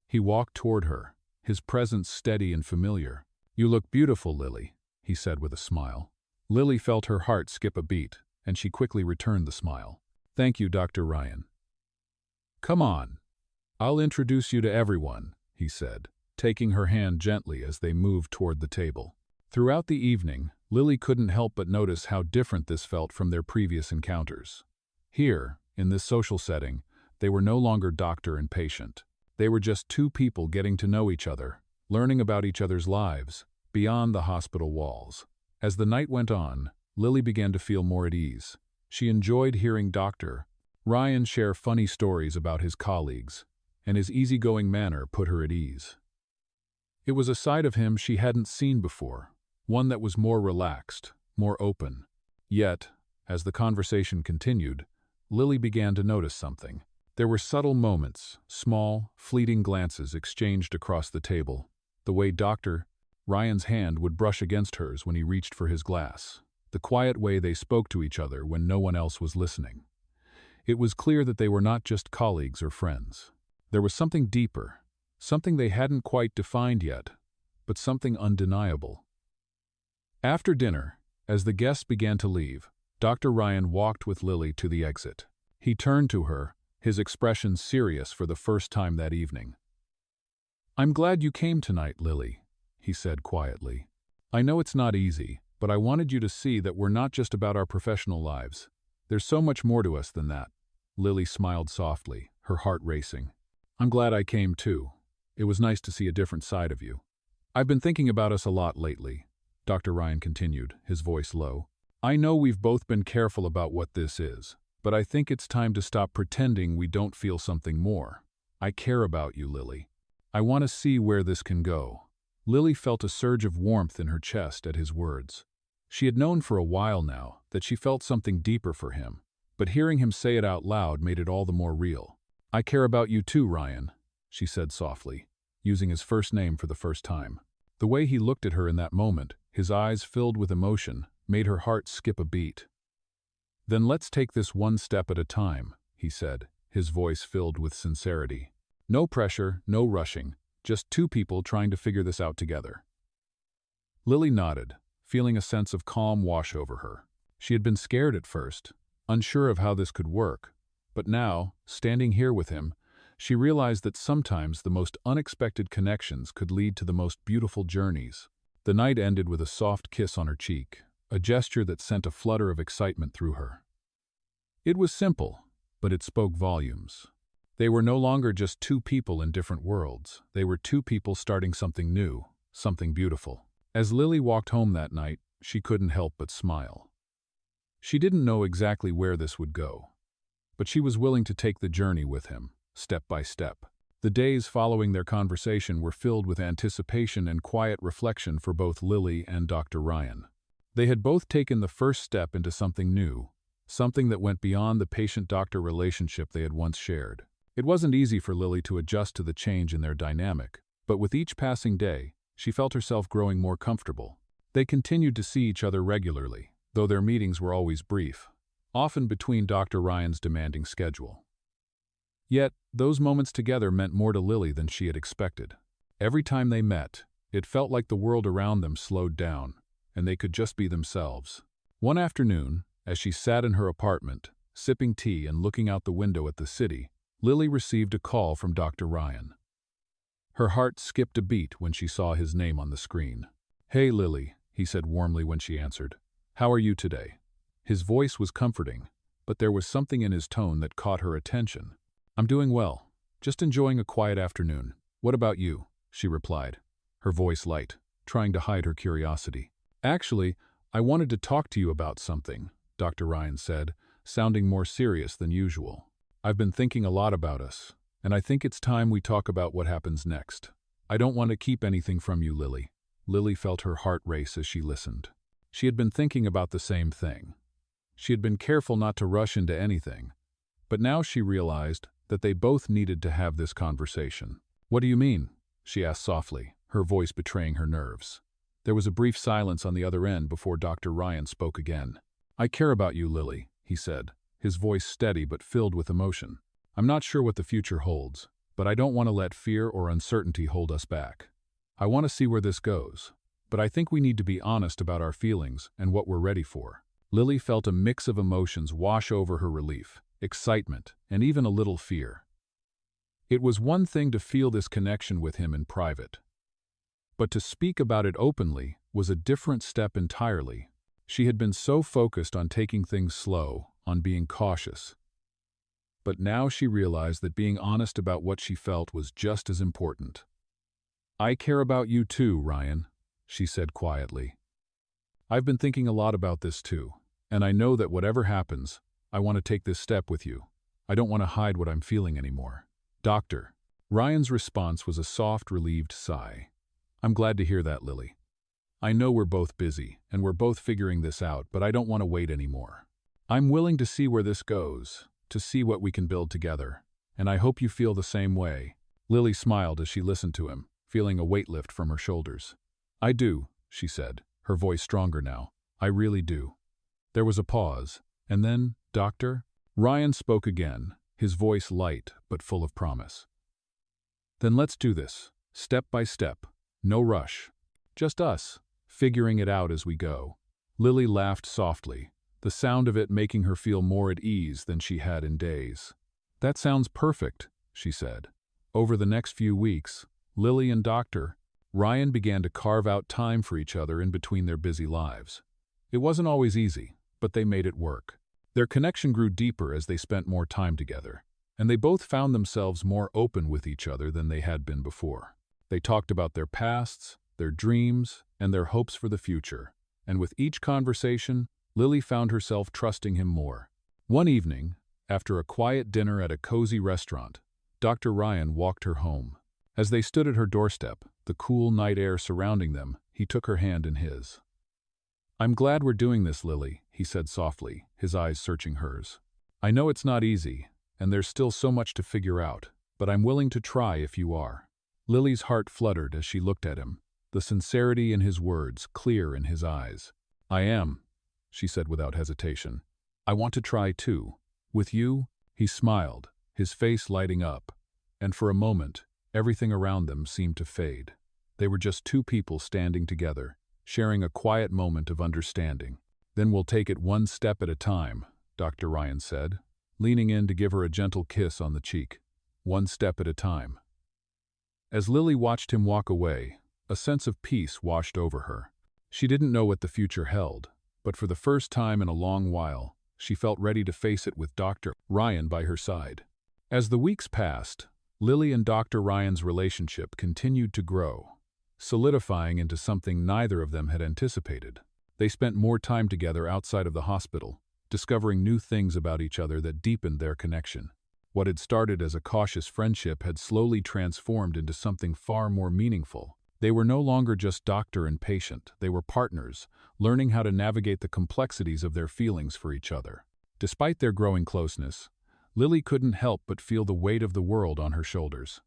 He walked toward her, his presence steady and familiar. "You look beautiful, Lily," he said with a smile. Lily felt her heart skip a beat, and she quickly returned the smile. "Thank you, Dr. Ryan." "Come on. I'll introduce you to everyone," he said, taking her hand gently as they moved toward the table. Throughout the evening, Lily couldn't help but notice how different this felt from their previous encounters. Here, in this social setting, they were no longer doctor and patient. They were just two people getting to know each other, learning about each other's lives, beyond the hospital walls. As the night went on, Lily began to feel more at ease. She enjoyed hearing Dr. Ryan share funny stories about his colleagues, and his easygoing manner put her at ease. It was a side of him she hadn't seen before, one that was more relaxed, more open. Yet, as the conversation continued, Lily began to notice something. There were subtle moments, small, fleeting glances exchanged across the table, the way Dr. Ryan's hand would brush against hers when he reached for his glass, the quiet way they spoke to each other when no one else was listening. It was clear that they were not just colleagues or friends. There was something deeper, something they hadn't quite defined yet, but something undeniable. After dinner, as the guests began to leave, Dr. Ryan walked with Lily to the exit. He turned to her, his expression serious for the first time that evening. "I'm glad you came tonight, Lily," he said quietly. "I know it's not easy, but I wanted you to see that we're not just about our professional lives. There's so much more to us than that." Lily smiled softly, her heart racing. "I'm glad I came too. It was nice to see a different side of you." "I've been thinking about us a lot lately," Dr. Ryan continued, his voice low. "I know we've both been careful about what this is, but I think it's time to stop pretending we don't feel something more. I care about you, Lily. I want to see where this can go." Lily felt a surge of warmth in her chest at his words. She had known for a while now that she felt something deeper for him, but hearing him say it out loud made it all the more real. "I care about you too, Ryan," she said softly, using his first name for the first time. The way he looked at her in that moment, his eyes filled with emotion, made her heart skip a beat. "Then let's take this one step at a time," he said, his voice filled with sincerity. "No pressure, no rushing, just two people trying to figure this out together." Lily nodded, feeling a sense of calm wash over her. She had been scared at first, unsure of how this could work, but now, standing here with him, she realized that sometimes the most unexpected connections could lead to the most beautiful journeys. The night ended with a soft kiss on her cheek, a gesture that sent a flutter of excitement through her. It was simple, but it spoke volumes. They were no longer just two people in different worlds. They were two people starting something new, something beautiful. As Lily walked home that night, she couldn't help but smile. She didn't know exactly where this would go, but she was willing to take the journey with him, step by step. The days following their conversation were filled with anticipation and quiet reflection for both Lily and Dr. Ryan. They had both taken the first step into something new, something that went beyond the patient-doctor relationship they had once shared. It wasn't easy for Lily to adjust to the change in their dynamic, but with each passing day, she felt herself growing more comfortable. They continued to see each other regularly, though their meetings were always brief, often between Dr. Ryan's demanding schedule. Yet, those moments together meant more to Lily than she had expected. Every time they met, it felt like the world around them slowed down, and they could just be themselves. One afternoon, as she sat in her apartment, sipping tea and looking out the window at the city, Lily received a call from Dr. Ryan. Her heart skipped a beat when she saw his name on the screen. "Hey, Lily," he said warmly when she answered. "How are you today?" His voice was comforting, but there was something in his tone that caught her attention. "I'm doing well. Just enjoying a quiet afternoon. What about you?" she replied, her voice light, trying to hide her curiosity. "Actually, I wanted to talk to you about something," Dr. Ryan said, sounding more serious than usual. "I've been thinking a lot about us, and I think it's time we talk about what happens next. I don't want to keep anything from you, Lily." Lily felt her heart race as she listened. She had been thinking about the same thing. She had been careful not to rush into anything, but now she realized that they both needed to have this conversation. "What do you mean?" she asked softly, her voice betraying her nerves. There was a brief silence on the other end before Dr. Ryan spoke again. "I care about you, Lily," he said, his voice steady but filled with emotion. "I'm not sure what the future holds, but I don't want to let fear or uncertainty hold us back. I want to see where this goes, but I think we need to be honest about our feelings and what we're ready for." Lily felt a mix of emotions wash over her: relief, excitement, and even a little fear. It was one thing to feel this connection with him in private, but to speak about it openly was a different step entirely. She had been so focused on taking things slow, on being cautious. But now she realized that being honest about what she felt was just as important. "I care about you too, Ryan," she said quietly. "I've been thinking a lot about this too, and I know that whatever happens, I want to take this step with you. I don't want to hide what I'm feeling anymore." "Doctor." Ryan's response was a soft, relieved sigh. "I'm glad to hear that, Lily. I know we're both busy, and we're both figuring this out, but I don't want to wait anymore. I'm willing to see where this goes, to see what we can build together, and I hope you feel the same way." Lily smiled as she listened to him, feeling a weight lift from her shoulders. "I do," she said, her voice stronger now. "I really do." There was a pause, and then, "Doctor?" Ryan spoke again, his voice light but full of promise. "Then let's do this, step by step, no rush. Just us, figuring it out as we go." Lily laughed softly, the sound of it making her feel more at ease than she had in days. "That sounds perfect," she said. Over the next few weeks, Lily and Dr. Ryan began to carve out time for each other in between their busy lives. It wasn't always easy, but they made it work. Their connection grew deeper as they spent more time together, and they both found themselves more open with each other than they had been before. They talked about their pasts, their dreams, and their hopes for the future, and with each conversation, Lily found herself trusting him more. One evening, after a quiet dinner at a cozy restaurant, Dr. Ryan walked her home. As they stood at her doorstep, the cool night air surrounding them, he took her hand in his. "I'm glad we're doing this, Lily," he said softly, his eyes searching hers. "I know it's not easy, and there's still so much to figure out, but I'm willing to try if you are." Lily's heart fluttered as she looked at him, the sincerity in his words clear in his eyes. "I am," she said without hesitation. "I want to try too. With you?" He smiled, his face lighting up, and for a moment, everything around them seemed to fade. They were just two people standing together, sharing a quiet moment of understanding. "Then we'll take it one step at a time," Dr. Ryan said, leaning in to give her a gentle kiss on the cheek. "One step at a time." As Lily watched him walk away, a sense of peace washed over her. She didn't know what the future held, but for the first time in a long while, she felt ready to face it with Dr. Ryan by her side. As the weeks passed, Lily and Dr. Ryan's relationship continued to grow, solidifying into something neither of them had anticipated. They spent more time together outside of the hospital, discovering new things about each other that deepened their connection. What had started as a cautious friendship had slowly transformed into something far more meaningful. They were no longer just doctor and patient, they were partners, learning how to navigate the complexities of their feelings for each other. Despite their growing closeness, Lily couldn't help but feel the weight of the world on her shoulders.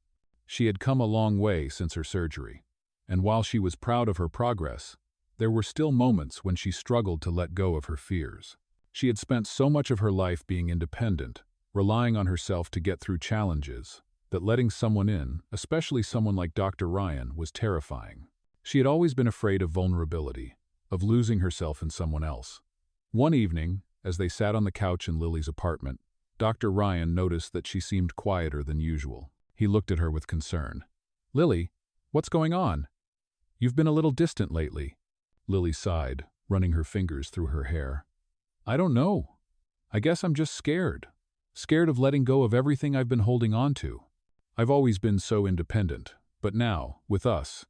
She had come a long way since her surgery, and while she was proud of her progress, there were still moments when she struggled to let go of her fears. She had spent so much of her life being independent, relying on herself to get through challenges, that letting someone in, especially someone like Dr. Ryan, was terrifying. She had always been afraid of vulnerability, of losing herself in someone else. One evening, as they sat on the couch in Lily's apartment, Dr. Ryan noticed that she seemed quieter than usual. He looked at her with concern. "Lily, what's going on? You've been a little distant lately." Lily sighed, running her fingers through her hair. "I don't know. I guess I'm just scared. Scared of letting go of everything I've been holding on to. I've always been so independent, but now, with us,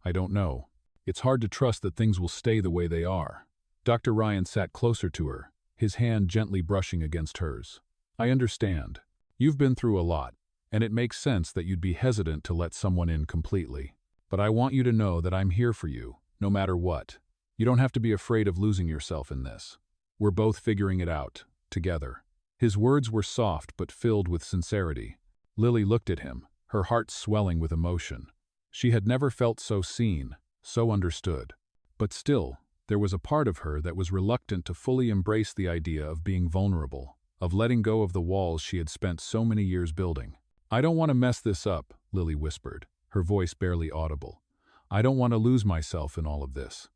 I don't know. It's hard to trust that things will stay the way they are." Dr. Ryan sat closer to her, his hand gently brushing against hers. "I understand. You've been through a lot, and it makes sense that you'd be hesitant to let someone in completely. But I want you to know that I'm here for you, no matter what. You don't have to be afraid of losing yourself in this. We're both figuring it out, together." His words were soft but filled with sincerity. Lily looked at him, her heart swelling with emotion. She had never felt so seen, so understood. But still, there was a part of her that was reluctant to fully embrace the idea of being vulnerable, of letting go of the walls she had spent so many years building. "I don't want to mess this up," Lily whispered, her voice barely audible. "I don't want to lose myself in all of this."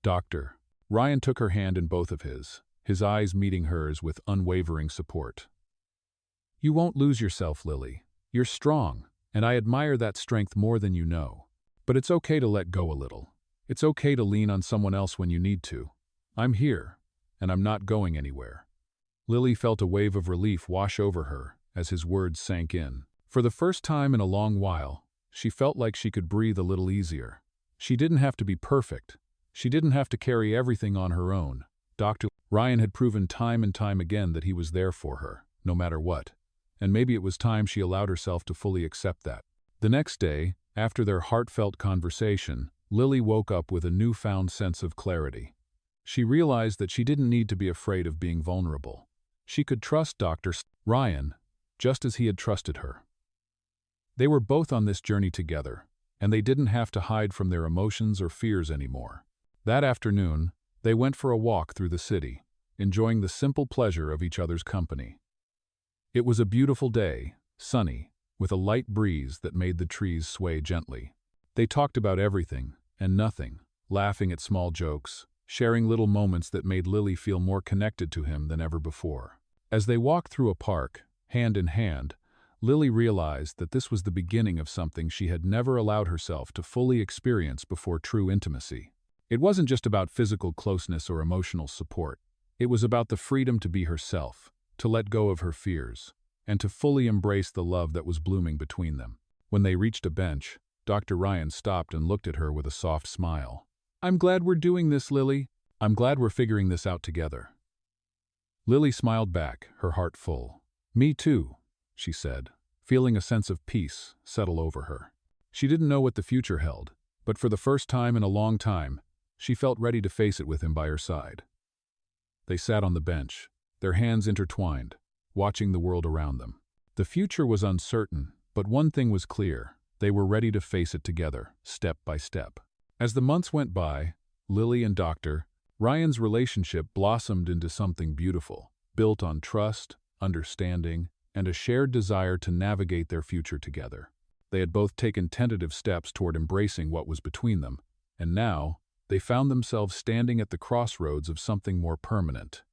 "Doctor." Ryan took her hand in both of his eyes meeting hers with unwavering support. "You won't lose yourself, Lily. You're strong, and I admire that strength more than you know. But it's okay to let go a little. It's okay to lean on someone else when you need to. I'm here, and I'm not going anywhere." Lily felt a wave of relief wash over her as his words sank in. For the first time in a long while, she felt like she could breathe a little easier. She didn't have to be perfect. She didn't have to carry everything on her own. Dr. Ryan had proven time and time again that he was there for her, no matter what. And maybe it was time she allowed herself to fully accept that. The next day, after their heartfelt conversation, Lily woke up with a newfound sense of clarity. She realized that she didn't need to be afraid of being vulnerable. She could trust Dr. Ryan, just as he had trusted her. They were both on this journey together, and they didn't have to hide from their emotions or fears anymore. That afternoon, they went for a walk through the city, enjoying the simple pleasure of each other's company. It was a beautiful day, sunny, with a light breeze that made the trees sway gently. They talked about everything and nothing, laughing at small jokes, sharing little moments that made Lily feel more connected to him than ever before. As they walked through a park, hand in hand, Lily realized that this was the beginning of something she had never allowed herself to fully experience before true intimacy. It wasn't just about physical closeness or emotional support. It was about the freedom to be herself, to let go of her fears, and to fully embrace the love that was blooming between them. When they reached a bench, Dr. Ryan stopped and looked at her with a soft smile. "I'm glad we're doing this, Lily. I'm glad we're figuring this out together." Lily smiled back, her heart full. "Me too," she said, feeling a sense of peace settle over her. She didn't know what the future held, but for the first time in a long time, she felt ready to face it with him by her side. They sat on the bench, their hands intertwined, watching the world around them. The future was uncertain, but one thing was clear: they were ready to face it together, step by step. As the months went by, Lily and Dr. Ryan's relationship blossomed into something beautiful, built on trust, understanding, and a shared desire to navigate their future together. They had both taken tentative steps toward embracing what was between them, and now, they found themselves standing at the crossroads of something more permanent.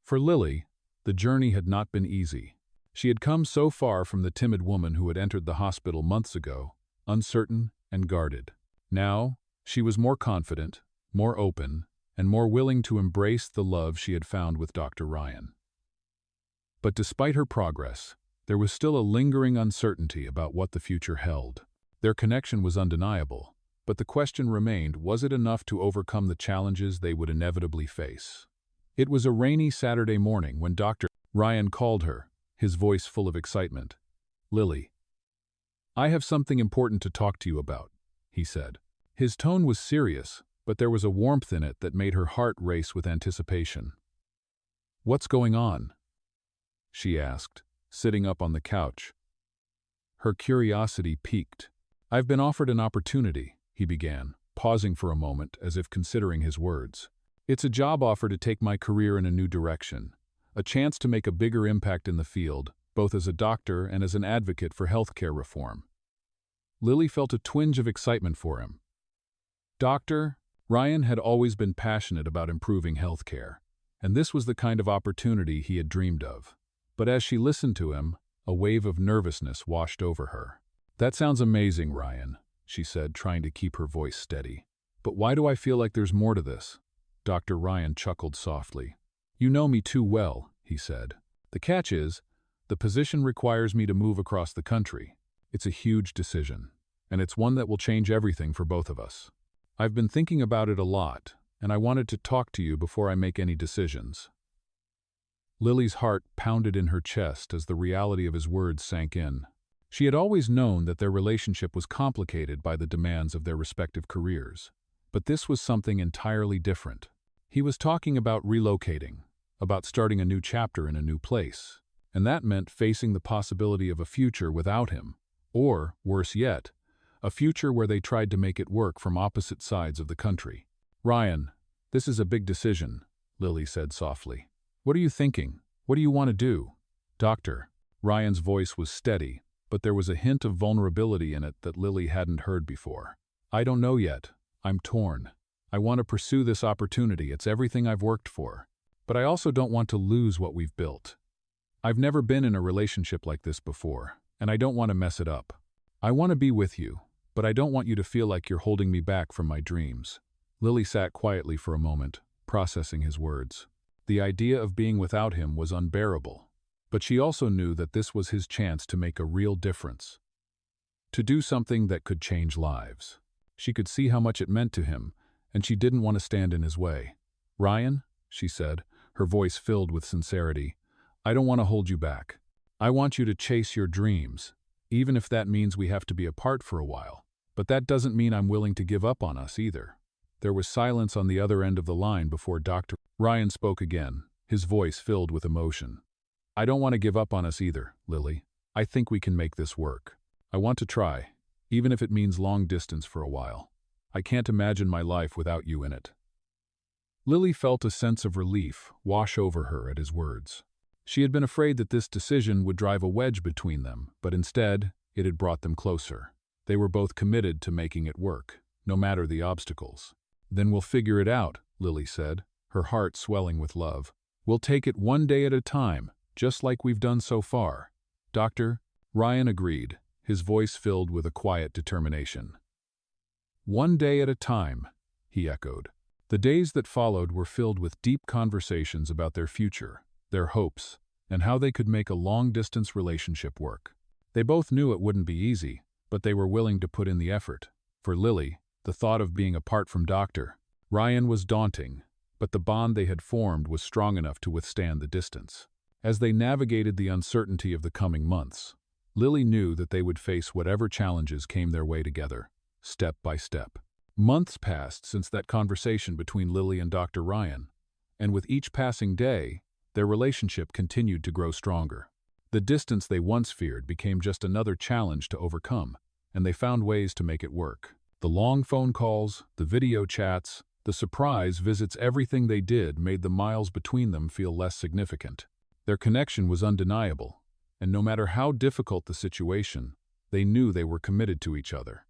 For Lily, the journey had not been easy. She had come so far from the timid woman who had entered the hospital months ago, uncertain and guarded. Now, she was more confident, more open, and more willing to embrace the love she had found with Dr. Ryan. But despite her progress, there was still a lingering uncertainty about what the future held. Their connection was undeniable, but the question remained, was it enough to overcome the challenges they would inevitably face? It was a rainy Saturday morning when Dr. Ryan called her, his voice full of excitement. "Lily, I have something important to talk to you about," he said. His tone was serious, but there was a warmth in it that made her heart race with anticipation. "What's going on?" she asked, sitting up on the couch. Her curiosity piqued. "I've been offered an opportunity," he began, pausing for a moment as if considering his words. "It's a job offer to take my career in a new direction, a chance to make a bigger impact in the field, both as a doctor and as an advocate for healthcare reform." Lily felt a twinge of excitement for him. Dr. Ryan had always been passionate about improving healthcare, and this was the kind of opportunity he had dreamed of. But as she listened to him, a wave of nervousness washed over her. "That sounds amazing, Ryan," she said, trying to keep her voice steady. "But why do I feel like there's more to this?" Dr. Ryan chuckled softly. "You know me too well," he said. "The catch is, the position requires me to move across the country. It's a huge decision, and it's one that will change everything for both of us. I've been thinking about it a lot, and I wanted to talk to you before I make any decisions." Lily's heart pounded in her chest as the reality of his words sank in. She had always known that their relationship was complicated by the demands of their respective careers, but this was something entirely different. He was talking about relocating, about starting a new chapter in a new place, and that meant facing the possibility of a future without him, or, worse yet, a future where they tried to make it work from opposite sides of the country. "Ryan, this is a big decision," Lily said softly. "What are you thinking? What do you want to do?" "Doctor." Ryan's voice was steady, but there was a hint of vulnerability in it that Lily hadn't heard before. "I don't know yet. I'm torn. I want to pursue this opportunity. It's everything I've worked for. But I also don't want to lose what we've built. I've never been in a relationship like this before, and I don't want to mess it up. I want to be with you, but I don't want you to feel like you're holding me back from my dreams." Lily sat quietly for a moment, processing his words. The idea of being without him was unbearable, but she also knew that this was his chance to make a real difference, to do something that could change lives. She could see how much it meant to him, and she didn't want to stand in his way. "Ryan," she said, her voice filled with sincerity, "I don't want to hold you back. I want you to chase your dreams, even if that means we have to be apart for a while. But that doesn't mean I'm willing to give up on us either." There was silence on the other end of the line before Dr. Ryan spoke again, his voice filled with emotion. "I don't want to give up on us either, Lily. I think we can make this work. I want to try, even if it means long distance for a while. I can't imagine my life without you in it." Lily felt a sense of relief wash over her at his words. She had been afraid that this decision would drive a wedge between them, but instead, it had brought them closer. They were both committed to making it work, no matter the obstacles. "Then we'll figure it out," Lily said, her heart swelling with love. "We'll take it one day at a time, just like we've done so far." Dr. Ryan agreed, his voice filled with a quiet determination. "One day at a time," he echoed. The days that followed were filled with deep conversations about their future, their hopes, and how they could make a long-distance relationship work. They both knew it wouldn't be easy, but they were willing to put in the effort. For Lily, the thought of being apart from Dr. Ryan was daunting, but the bond they had formed was strong enough to withstand the distance. As they navigated the uncertainty of the coming months, Lily knew that they would face whatever challenges came their way together, step by step. Months passed since that conversation between Lily and Dr. Ryan, and with each passing day, their relationship continued to grow stronger. The distance they once feared became just another challenge to overcome, and they found ways to make it work. The long phone calls, the video chats, the surprise visits, everything they did made the miles between them feel less significant. Their connection was undeniable, and no matter how difficult the situation, they knew they were committed to each other.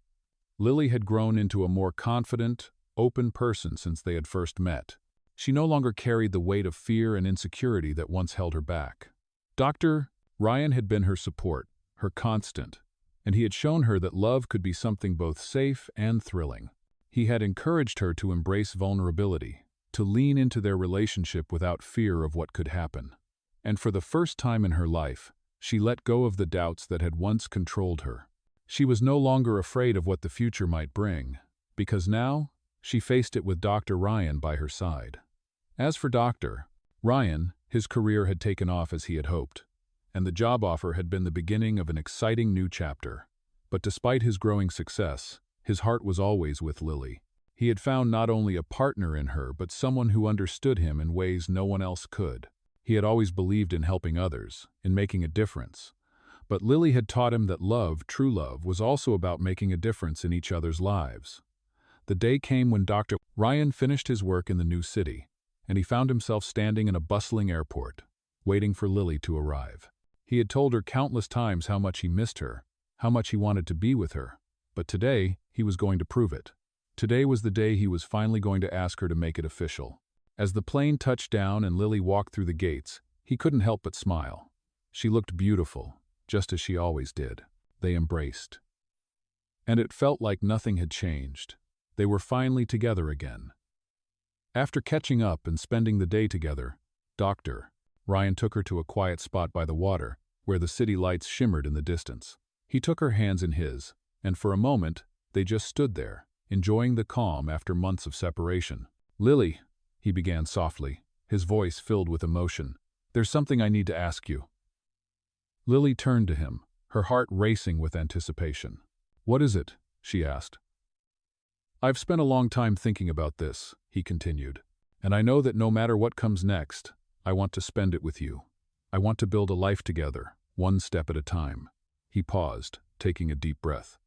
Lily had grown into a more confident, open person since they had first met. She no longer carried the weight of fear and insecurity that once held her back. Dr. Ryan had been her support, her constant, and he had shown her that love could be something both safe and thrilling. He had encouraged her to embrace vulnerability, to lean into their relationship without fear of what could happen. And for the first time in her life, she let go of the doubts that had once controlled her. She was no longer afraid of what the future might bring, because now she faced it with Dr. Ryan by her side. As for Dr. Ryan, his career had taken off as he had hoped, and the job offer had been the beginning of an exciting new chapter. But despite his growing success, his heart was always with Lily. He had found not only a partner in her but someone who understood him in ways no one else could. He had always believed in helping others, in making a difference. But Lily had taught him that love, true love, was also about making a difference in each other's lives. The day came when Dr. Ryan finished his work in the new city, and he found himself standing in a bustling airport, waiting for Lily to arrive. He had told her countless times how much he missed her, how much he wanted to be with her. But today, he was going to prove it. Today was the day he was finally going to ask her to make it official. As the plane touched down and Lily walked through the gates, he couldn't help but smile. She looked beautiful, just as she always did. They embraced. And it felt like nothing had changed. They were finally together again. After catching up and spending the day together, Dr. Ryan took her to a quiet spot by the water, where the city lights shimmered in the distance. He took her hands in his, and for a moment, they just stood there, enjoying the calm after months of separation. "Lily," he began softly, his voice filled with emotion, "there's something I need to ask you." Lily turned to him, her heart racing with anticipation. "What is it?" she asked. "I've spent a long time thinking about this," he continued, "and I know that no matter what comes next, I want to spend it with you. I want to build a life together, one step at a time." He paused, taking a deep breath.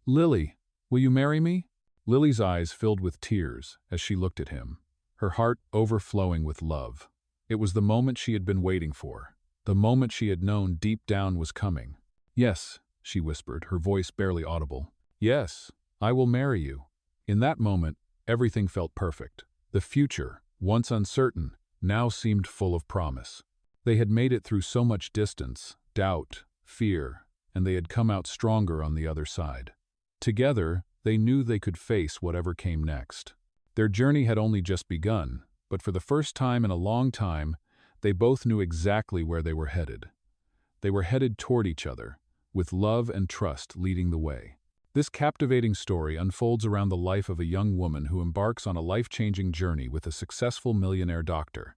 "Lily, will you marry me?" Lily's eyes filled with tears as she looked at him, her heart overflowing with love. It was the moment she had been waiting for, the moment she had known deep down was coming. "Yes," she whispered, her voice barely audible. "Yes, I will marry you." In that moment, everything felt perfect. The future, once uncertain, now seemed full of promise. They had made it through so much distance, doubt, fear, and they had come out stronger on the other side. Together, they knew they could face whatever came next. Their journey had only just begun, but for the first time in a long time, they both knew exactly where they were headed. They were headed toward each other, with love and trust leading the way. This captivating story unfolds around the life of a young woman who embarks on a life-changing journey with a successful millionaire doctor.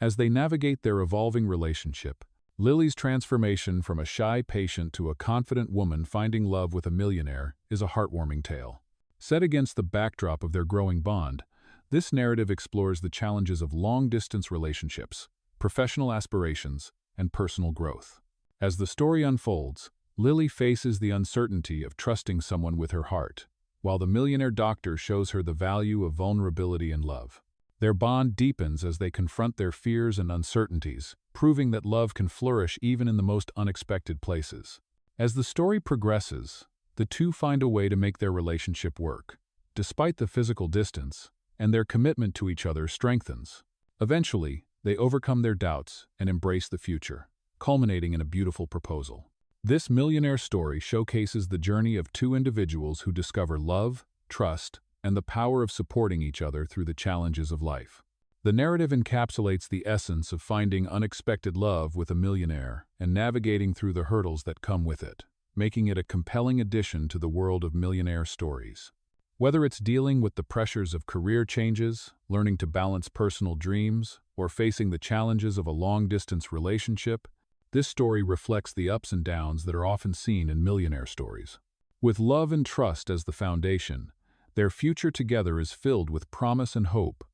As they navigate their evolving relationship, Lily's transformation from a shy patient to a confident woman finding love with a millionaire is a heartwarming tale. Set against the backdrop of their growing bond, this narrative explores the challenges of long-distance relationships, professional aspirations, and personal growth. As the story unfolds, Lily faces the uncertainty of trusting someone with her heart, while the millionaire doctor shows her the value of vulnerability and love. Their bond deepens as they confront their fears and uncertainties, proving that love can flourish even in the most unexpected places. As the story progresses, the two find a way to make their relationship work, despite the physical distance, and their commitment to each other strengthens. Eventually, they overcome their doubts and embrace the future, culminating in a beautiful proposal. This millionaire story showcases the journey of two individuals who discover love, trust, and the power of supporting each other through the challenges of life. The narrative encapsulates the essence of finding unexpected love with a millionaire and navigating through the hurdles that come with it, making it a compelling addition to the world of millionaire stories. Whether it's dealing with the pressures of career changes, learning to balance personal dreams, or facing the challenges of a long-distance relationship, this story reflects the ups and downs that are often seen in millionaire stories. With love and trust as the foundation, their future together is filled with promise and hope,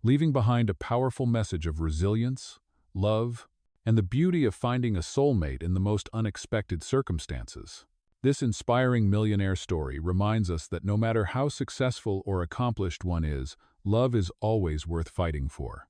leaving behind a powerful message of resilience, love, and the beauty of finding a soulmate in the most unexpected circumstances. This inspiring millionaire story reminds us that no matter how successful or accomplished one is, love is always worth fighting for.